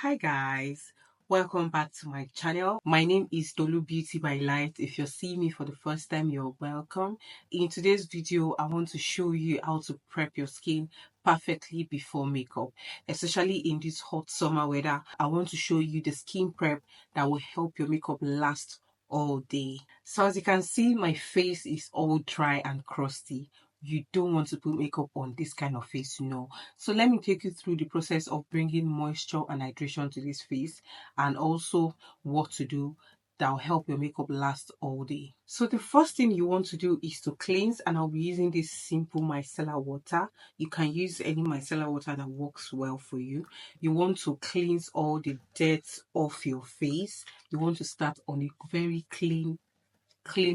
Hi guys, welcome back to my channel. My name is Dolu Beauty by Light. If you're seeing me for the first time, you're welcome. In today's video, I want to show you how to prep your skin perfectly before makeup, especially in this hot summer weather. I want to show you the skin prep that will help your makeup last all day. So as you can see, my face is all dry and crusty. You don't want to put makeup on this kind of face, no. So let me take you through the process of bringing moisture and hydration to this face, and also what to do that will help your makeup last all day. So the first thing you want to do is to cleanse, and I'll be using this simple micellar water. You can use any micellar water that works well for you. You want to cleanse all the dirt off your face. You want to start on a very clean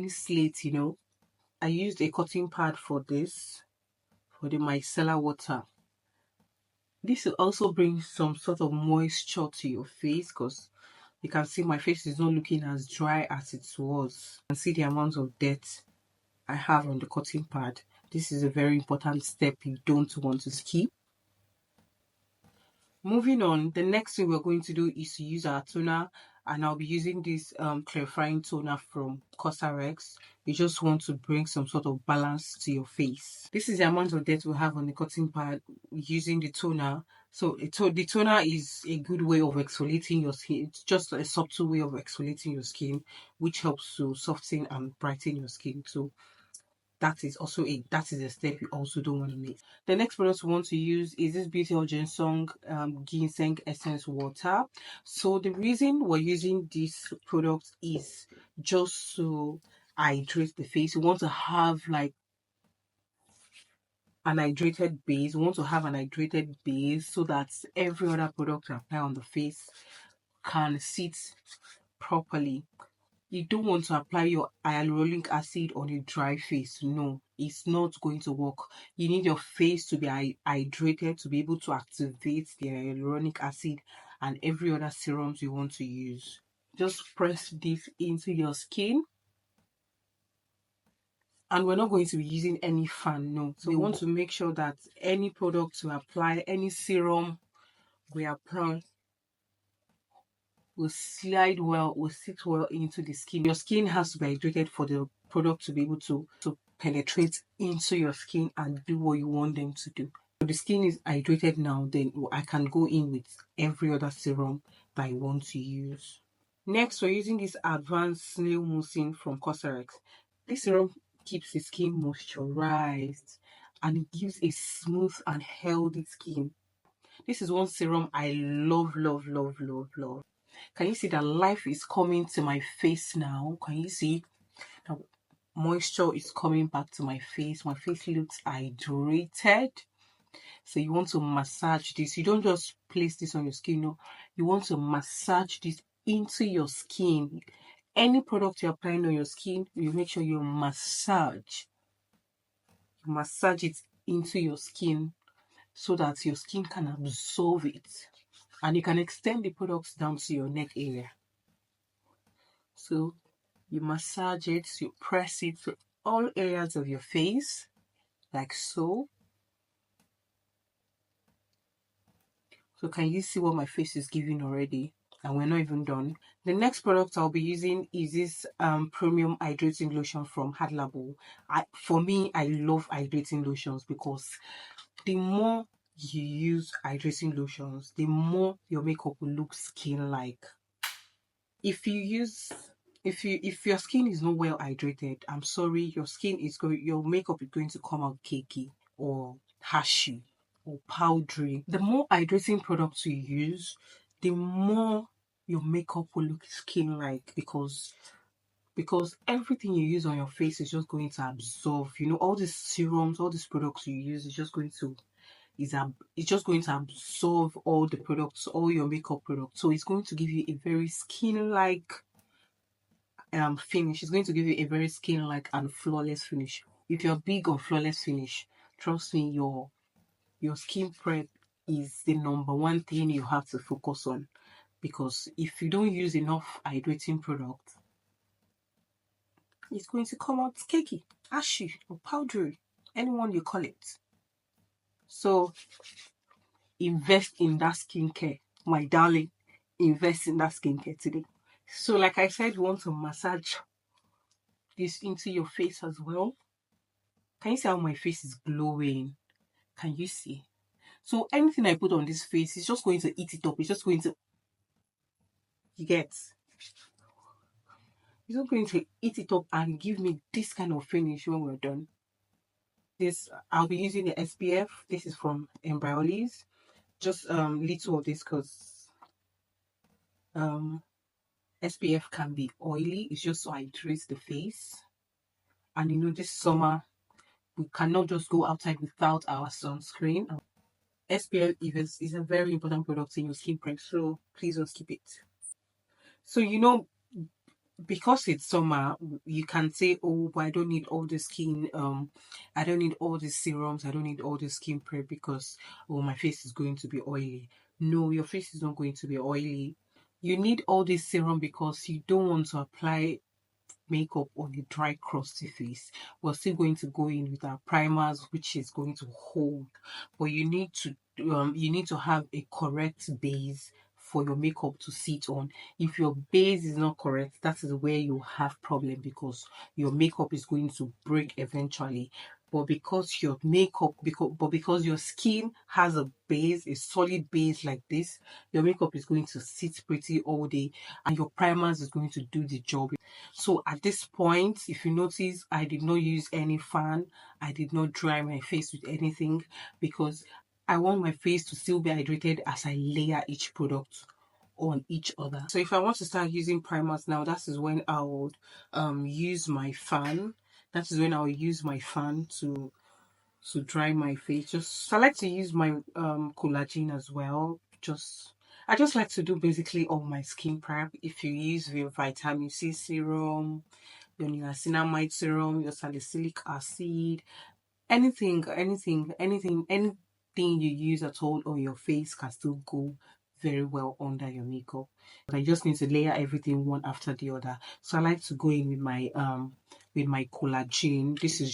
slate, I used a cotton pad for this, for the micellar water. This will also bring some sort of moisture to your face, because you can see my face is not looking as dry as it was. You can see the amount of dirt I have on the cotton pad. This is a very important step you don't want to skip. Moving on, the next thing we're going to do is to use our toner, and I'll be using this clarifying toner from Cosrx. You just want to bring some sort of balance to your face. This is the amount of dirt we have on the cotton pad using the toner. So the toner is a good way of exfoliating your skin. It's just a subtle way of exfoliating your skin, which helps to soften and brighten your skin. So that is a step you also don't want to miss. The next product we want to use is this Beauty of Ginseng ginseng essence water. So the reason we're using this product is just to hydrate the face. We want to have like an hydrated base. We want to have an hydrated base so that every other product you apply on the face can sit properly. You don't want to apply your hyaluronic acid on a dry face. No, it's not going to work. You need your face to be hydrated to be able to activate the hyaluronic acid and every other serums you want to use. Just press this into your skin. And we're not going to be using any fan, no. So we want to make sure that any product we apply, any serum we apply, will slide well, will sit well into the skin. Your skin has to be hydrated for the product to be able to penetrate into your skin and do what you want them to do. So the skin is hydrated now, then I can go in with every other serum that I want to use. Next, we're using this advanced snail mucin from Cosrx. This serum keeps the skin moisturized and it gives a smooth and healthy skin. This is one serum I love, love, love, love, love. Can you see that life is coming to my face now? Can you see that moisture is coming back to my face? My face looks hydrated. So you want to massage this. You don't just place this on your skin. No, you want to massage this into your skin. Any product you're applying on your skin, you make sure you massage it into your skin so that your skin can absorb it. And you can extend the products down to your neck area. So you massage it, you press it to all areas of your face, like so. So can you see what my face is giving already? And we're not even done. The next product I'll be using is this premium hydrating lotion from Hadlabo. For me, I love hydrating lotions because the more you use hydrating lotions, the more your makeup will look skin-like. If your skin is not well hydrated, I'm sorry, your makeup is going to come out cakey or hashy or powdery. The more hydrating products you use, the more your makeup will look skin-like, because everything you use on your face is just going to absorb. All these serums, all these products you use is just going to absorb all the products, all your makeup products. So it's going to give you a very skin-like finish. It's going to give you a very skin-like and flawless finish. If you're big on flawless finish, trust me, your skin prep is the number one thing you have to focus on, because if you don't use enough hydrating product, it's going to come out cakey, ashy, or powdery, anyone you call it. So invest in that skincare. my darling, invest in that skincare today. So like I said, you want to massage this into your face as well. Can you see how my face is glowing? Can you see? So anything I put on this face is just going to eat it up. It's just going to, you get, it's just going to eat it up and give me this kind of finish when we're done. This, I'll be using the SPF. This is from Embryolisse. Just little of this because um SPF can be oily. It's just to hydrate the face. And you know, this summer we cannot just go outside without our sunscreen. SPF is a very important product in your skin prep, so please don't skip it. So you know, because it's summer, you can say, oh, but I don't need all the skin, I don't need all the serums, I don't need all the skin prep because, oh, my face is going to be oily. No, your face is not going to be oily. You need all this serum because you don't want to apply makeup on a dry crusty face. We're still going to go in with our primers, which is going to hold, but you need to have a correct base for your makeup to sit on. If your base is not correct, that is where you have problem because your makeup is going to break eventually. But because your makeup, because your skin has a base, a solid base like this, your makeup is going to sit pretty all day, and your primers is going to do the job. So at this point, if you notice, I did not use any fan. I did not dry my face with anything because I want my face to still be hydrated as I layer each product on each other. So if I want to start using primers now, that is when I would use my fan. That is when I will use my fan to dry my face. Just I like to use my collagen as well. I just like to do basically all my skin prep. If you use your vitamin C serum, your niacinamide serum, your salicylic acid, anything you use at all on your face can still go very well under your makeup. But I just need to layer everything one after the other. So I like to go in with my collagen. This is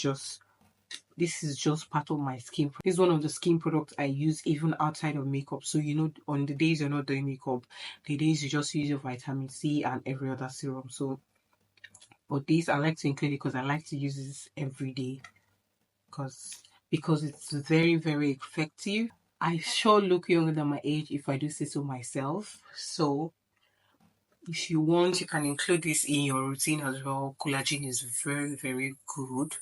just part of my skin. This is one of the skin products I use even outside of makeup. So you know, on the days you're not doing makeup, the days you just use your vitamin C and every other serum. So but this I like to include it because I like to use this every day because it's very, very effective. I sure look younger than my age if I do say so myself. So if you want, you can include this in your routine as well. Collagen is very, very good.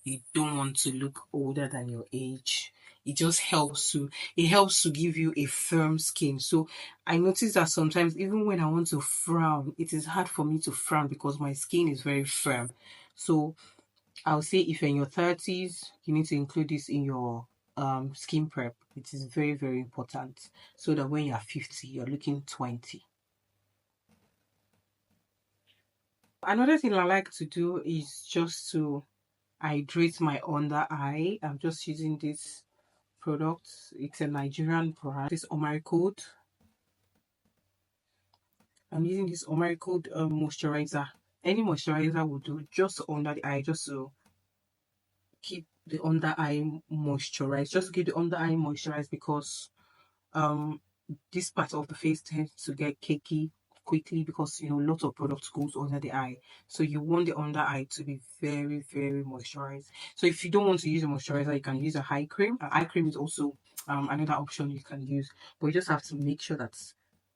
You don't want to look older than your age. It helps to give you a firm skin. So I notice that sometimes even when I want to frown, it is hard for me to frown because my skin is very firm. So I'll say if you're in your 30s, you need to include this in your skin prep. It is very, very important so that when you're 50, you're looking 20. Another thing I like to do is just to hydrate my under eye. I'm just using this product. It's a Nigerian brand. This Omari Code. I'm using this Omari Code moisturizer. Any moisturizer will do just under the eye, just to keep the under eye moisturized. Just to keep the under eye moisturized because um this part of the face tends to get cakey quickly because you know lots of products goes under the eye, so you want the under eye to be very, very moisturized. So if you don't want to use a moisturizer, you can use a eye cream. An eye cream is also another option you can use, but you just have to make sure that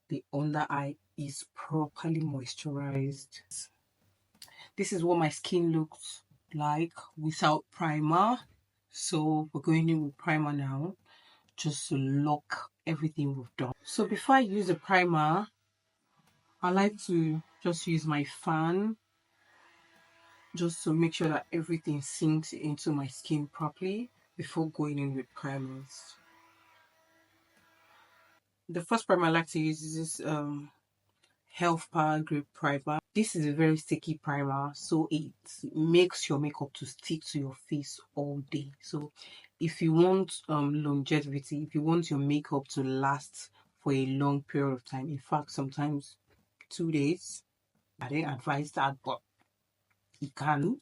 the under eye is properly moisturized. This is what my skin looks like without primer. So we're going in with primer now just to lock everything we've done. So before I use the primer, I like to just use my fan just to make sure that everything sinks into my skin properly before going in with primers. The first primer I like to use is this Health Power Grip Primer. This is a very sticky primer, so it makes your makeup to stick to your face all day. So if you want longevity, if you want your makeup to last for a long period of time, in fact sometimes 2 days, I didn't advise that, but it can.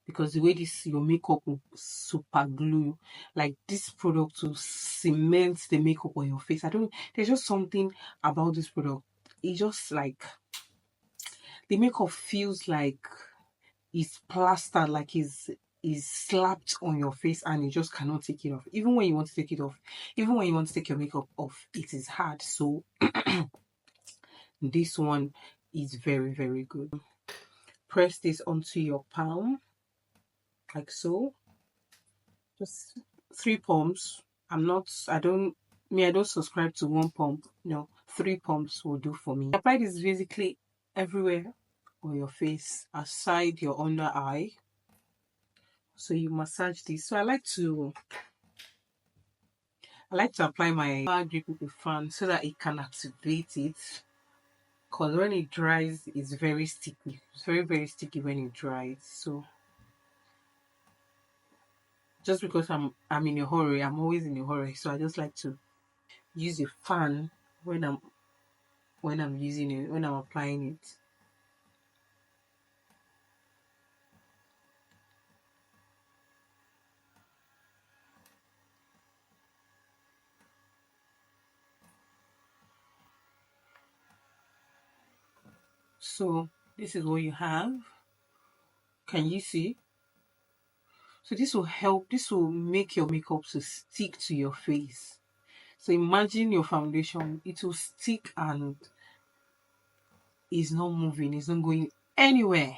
because the way this your makeup will super glue, like this product will cement the makeup on your face. I don't know, there's just something about this product. It just like the makeup feels like it's plastered, like is slapped on your face and you just cannot take it off. Even when you want to take it off, even when you want to take your makeup off, it is hard. So this one is very, very good. Press this onto your palm like so. Just 3 pumps. I don't subscribe to 1 pump. No, 3 pumps will do for me. Apply this basically everywhere on your face, aside your under eye. So you massage this. So I like to apply my drip with a fan so that it can activate it. Because when it dries, it's very sticky. It's very, very sticky when it dries. So just because I'm in a hurry, I'm always in a hurry. So I just like to use a fan when I'm using it, when I'm applying it. So this is what you have. Can you see? So this will help, this will make your makeup to stick to your face. So imagine your foundation, it will stick and is not moving, it's not going anywhere.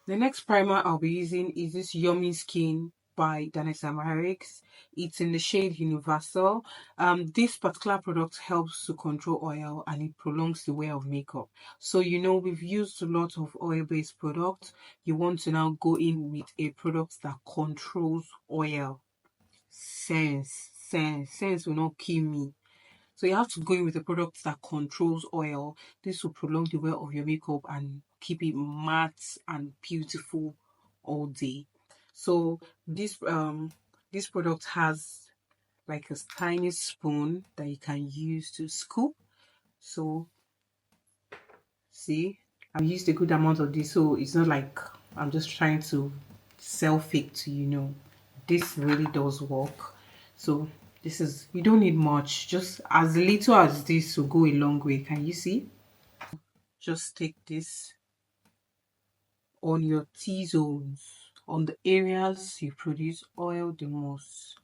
The next primer I'll be using is this Yummy Skin by Danasamarics. It's in the shade Universal. This particular product helps to control oil and it prolongs the wear of makeup. So you know we've used a lot of oil-based products. You want to now go in with a product that controls oil. Sense will not kill me. So you have to go in with a product that controls oil. This will prolong the wear of your makeup and keep it matte and beautiful all day. So this product has like a tiny spoon that you can use to scoop. So see, I've used a good amount of this, so it's not like I'm just trying to sell fake to this really does work. So this is, you don't need much, just as little as this will go a long way. Can you see? Just take this on your T-zones, on the areas you produce oil the most.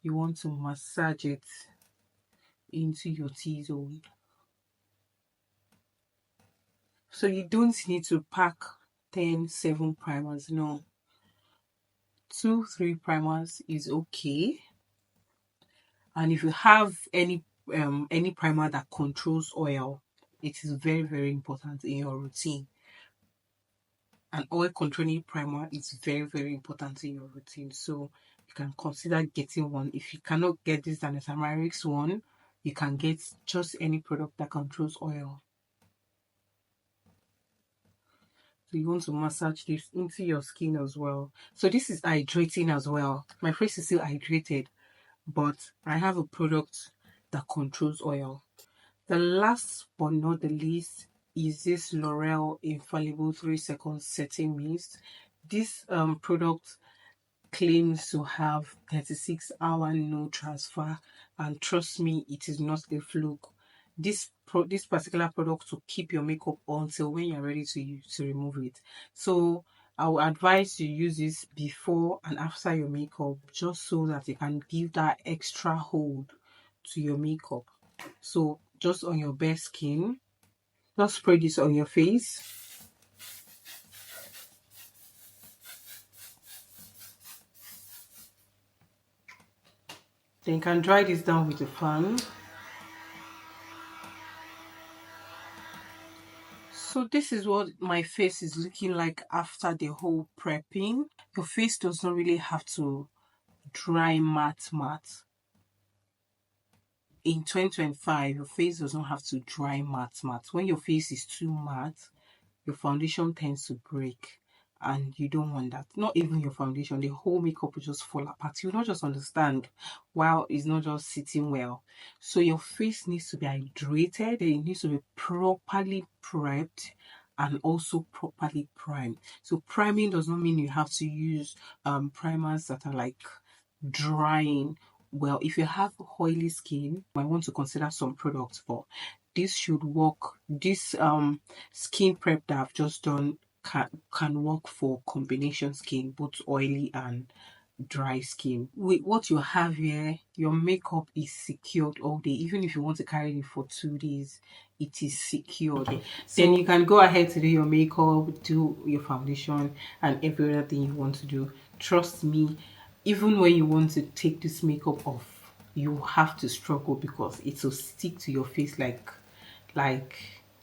You want to massage it into your T-zone. So you don't need to pack 10, 7 primers. No, 2, 3 primers is okay. And if you have any primer that controls oil, it is very, very important in your routine. An oil controlling primer is very, very important in your routine. So you can consider getting one. If you cannot get this Danasamarics one, you can get just any product that controls oil. So you want to massage this into your skin as well. So this is hydrating as well. My face is still hydrated, but I have a product that controls oil. The last but not the least is this L'Oreal Infallible 3-second setting mist. This product claims to have 36-hour no transfer, and trust me, it is not a fluke. This particular product will keep your makeup until when you're ready to remove it. So I would advise you use this before and after your makeup, just so that you can give that extra hold to your makeup. So just on your bare skin, just spray this on your face. Then you can dry this down with a fan. So this is what my face is looking like after the whole prepping. Your face does not really have to dry matte. In 2025, your face does not have to dry matte. When your face is too matte, your foundation tends to break, and you don't want that. Not even your foundation, the whole makeup will just fall apart. You will not just understand while it's not just sitting well. So your face needs to be hydrated, it needs to be properly prepped, and also properly prime. So priming does not mean you have to use primers that are like drying. Well, if you have oily skin, you might want to consider some products, but this should work. This skin prep that I've just done can work for combination skin, both oily and dry skin. With what you have here, your makeup is secured all day. Even if you want to carry it for 2 days, it is secured. So then you can go ahead to do your makeup, do your foundation, and every other thing you want to do. Trust me, even when you want to take this makeup off, you have to struggle because it will stick to your face like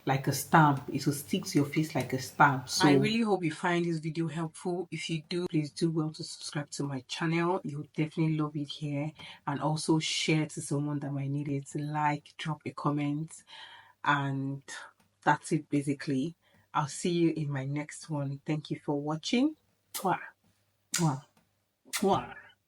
like a stamp. It will stick to your face like a stamp. So I really hope you find this video helpful. If you do, please do well to subscribe to my channel. You'll definitely love it here, and also share to someone that might need it. Like, drop a comment, and that's it basically. I'll see you in my next one. Thank you for watching. Mwah. Mwah. Mwah.